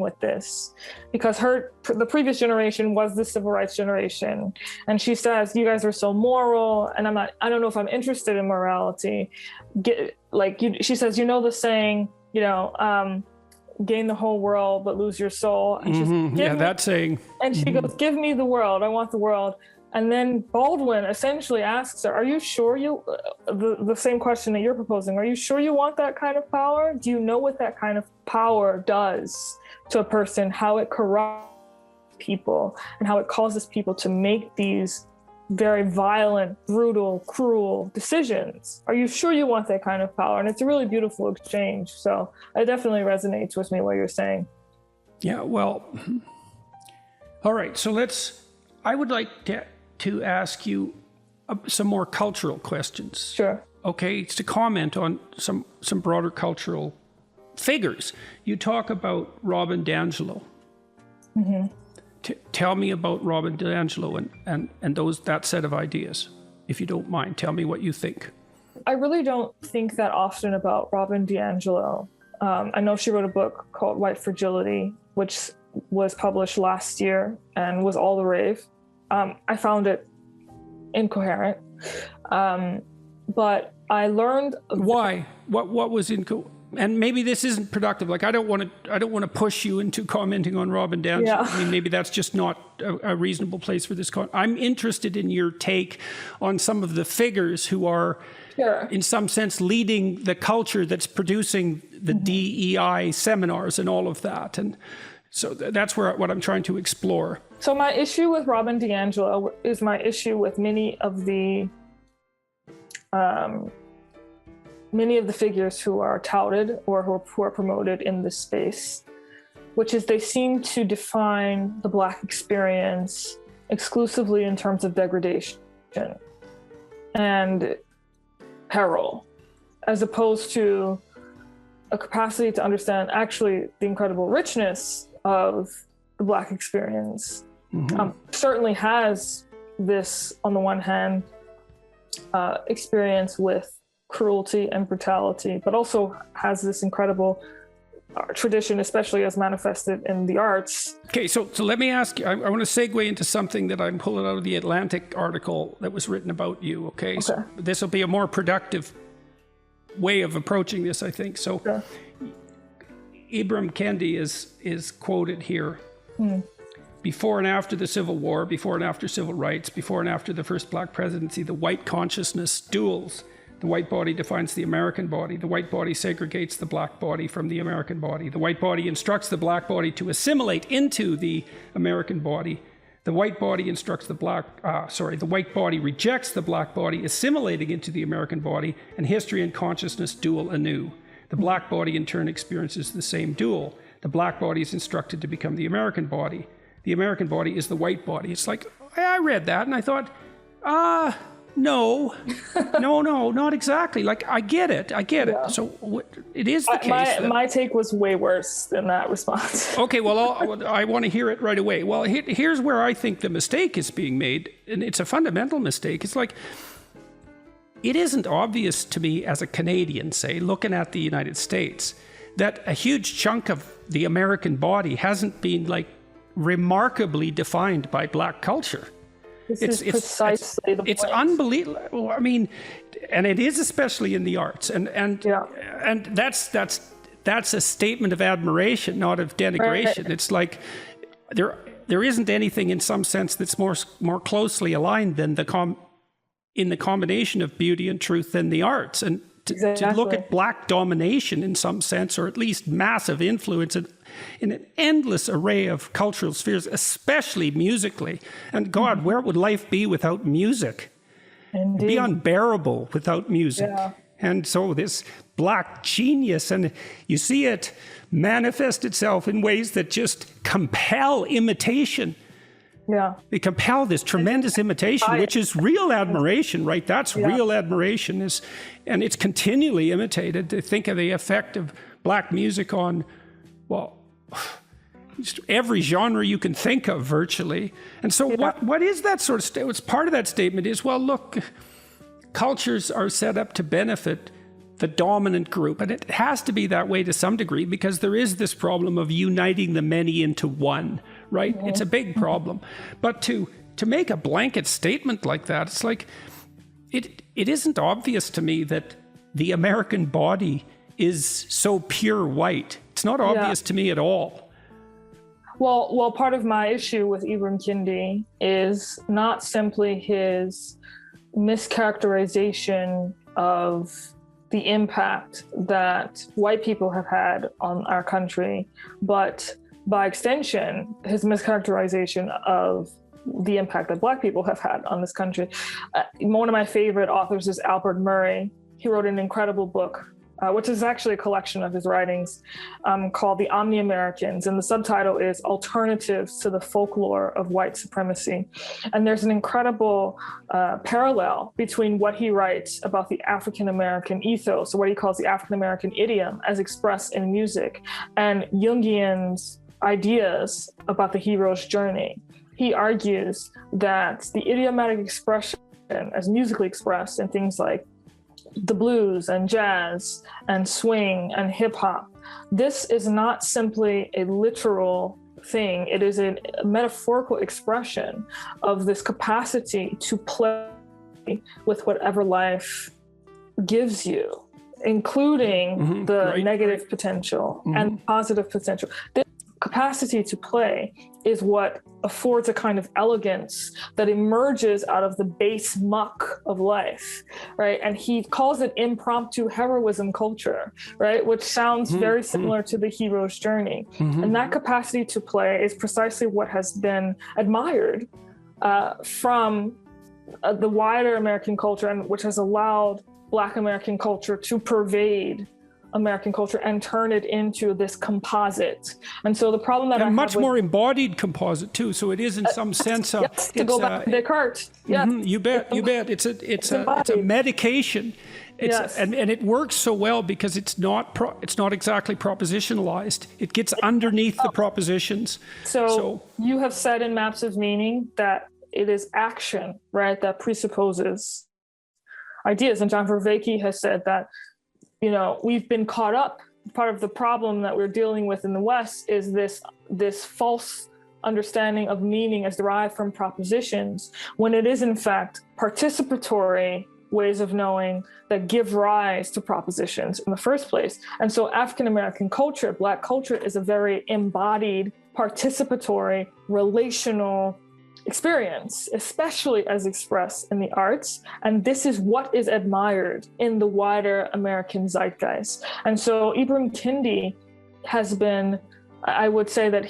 with this, because the previous generation was the civil rights generation, and she says, you guys are so moral, and I don't know if I'm interested in morality. She says, the saying, gain the whole world but lose your soul. And she's that saying. And she goes, give me the world, I want the world. And then Baldwin essentially asks her, are you sure the same question that you're proposing, are you sure you want that kind of power? Do you know what that kind of power does to a person, how it corrupts people and how it causes people to make these very violent, brutal, cruel decisions? Are you sure you want that kind of power? And it's a really beautiful exchange. So it definitely resonates with me what you're saying. Yeah, well, all right. So I would like to ask you some more cultural questions. Sure. Okay, it's to comment on some broader cultural figures. You talk about Robin DiAngelo. Mm-hmm. Tell me about Robin DiAngelo and that set of ideas, if you don't mind. Tell me what you think. I really don't think that often about Robin DiAngelo. I know she wrote a book called White Fragility, which was published last year and was all the rave. I found it incoherent, but I learned why. What was incoherent? And maybe this isn't productive. Like I don't want to push you into commenting on Robin DiAngelo. Yeah. I mean, maybe that's just not a reasonable place for this. I'm interested in your take on some of the figures who are, sure, in some sense, leading the culture that's producing the DEI seminars and all of that. And so that's what I'm trying to explore. So my issue with Robin DiAngelo is my issue with many of the figures who are touted or who are promoted in this space, which is they seem to define the Black experience exclusively in terms of degradation and peril, as opposed to a capacity to understand actually the incredible richness of the Black experience. Certainly has this, on the one hand, experience with cruelty and brutality, but also has this incredible tradition, especially as manifested in the arts. Okay, so let me ask you, I want to segue into something that I'm pulling out of the Atlantic article that was written about you, okay? So this will be a more productive way of approaching this, I think. So Ibram Kendi is quoted here. Before and after the Civil War, before and after civil rights, before and after the first Black presidency, the white consciousness duels. The white body defines the American body. The white body segregates the Black body from the American body. The white body instructs the Black body to assimilate into the American body. The white body instructs the the white body rejects the Black body, assimilating into the American body, and history and consciousness duel anew. The Black body in turn experiences the same duel. The Black body is instructed to become the American body. The American body is the white body. It's like, I read that and I thought, no, not exactly. Like, I get it. Yeah. So it is the case. My take was way worse than that response. Okay, well, I want to hear it right away. Well, here's where I think the mistake is being made, and it's a fundamental mistake. It's like, it isn't obvious to me as a Canadian, say, looking at the United States, that a huge chunk of the American body hasn't been, like, remarkably defined by Black culture. It's precisely the point. It's unbelievable. I mean, and it is especially in the arts, and that's a statement of admiration, not of denigration. Right. It's like there isn't anything in some sense that's more closely aligned than in the combination of beauty and truth than the arts, and to look at Black domination in some sense, or at least massive influence in an endless array of cultural spheres, especially musically. And God, where would life be without music? Indeed. It'd be unbearable without music. Yeah. And so this Black genius, and you see it manifest itself in ways that just compel imitation. Yeah. They compel this tremendous imitation, which is real admiration, right? That's real admiration, and it's continually imitated. To think of the effect of Black music on, well, just every genre you can think of virtually. And so what is that sort of statement? Part of that statement is, well, look, cultures are set up to benefit the dominant group. And it has to be that way to some degree, because there is this problem of uniting the many into one, right? It's a big problem. But to make a blanket statement like that, it's like, it isn't obvious to me that the American body is so pure white. It's not obvious to me at all. Well, part of my issue with Ibram Kendi is not simply his mischaracterization of the impact that white people have had on our country, but by extension, his mischaracterization of the impact that Black people have had on this country. One of my favorite authors is Albert Murray. He wrote an incredible book, which is actually a collection of his writings, called The Omni-Americans. And the subtitle is Alternatives to the Folklore of White Supremacy. And there's an incredible parallel between what he writes about the African-American ethos, or what he calls the African-American idiom as expressed in music, and Jungian's ideas about the hero's journey. He argues that the idiomatic expression as musically expressed in things like the blues and jazz and swing and hip hop, this is not simply a literal thing. It is a metaphorical expression of this capacity to play with whatever life gives you, including the negative potential and positive potential. This capacity to play is what affords a kind of elegance that emerges out of the base muck of life, right? And he calls it impromptu heroism culture, right? Which sounds very similar to the hero's journey. And that capacity to play is precisely what has been admired from the wider American culture, and which has allowed Black American culture to pervade American culture and turn it into this composite. And so the problem that I have much more embodied composite too. So it is in some sense to go back to Descartes. Yeah, you bet. It's a medication. And it works so well because it's not exactly propositionalized. It gets underneath the propositions. So you have said in Maps of Meaning that it is action, right, that presupposes ideas. And John Vervaeke has said that, you know, we've been caught up. Part of the problem that we're dealing with in the West is this false understanding of meaning as derived from propositions, when it is in fact participatory ways of knowing that give rise to propositions in the first place. And so African-American culture, Black culture, is a very embodied, participatory, relational experience, especially as expressed in the arts. And this is what is admired in the wider American zeitgeist. And so Ibram Kendi has been, I would say that